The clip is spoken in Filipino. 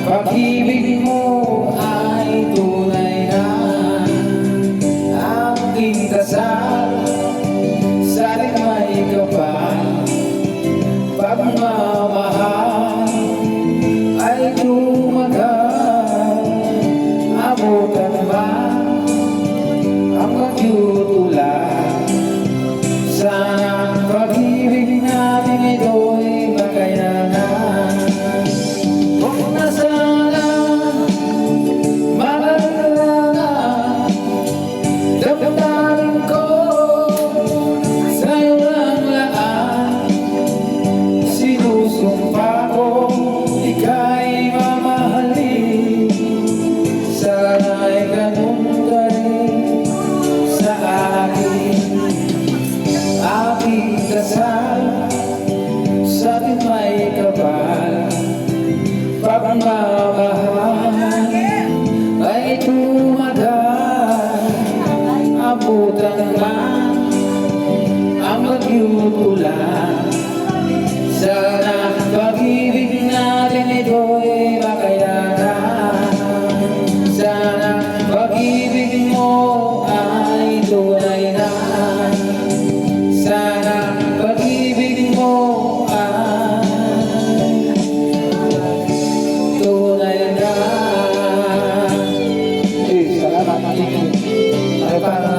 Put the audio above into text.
Pag-ibig mo ay tunay na aking dasal, sa'kin may kapal. Pagmamahal ay tumagal, abutan ba ang pagtutulak? Sana pag-ibig natin ito'y makayanan. Kung nasana magalala, damdamin ko sa'yo ang lahat. Sinusumpa ko ika'y mamahalin, sana'y ganun ka rin sa akin. Aking dasal, sa'kin may kapal. Pagmamahal ay tumagal, abutan man ang magyutulan. Sana pag-ibig natin ito'y makayanan. Sana pag-ibig mo ay tunay na. Sana pag-ibig mo ay tunay na. Salamat.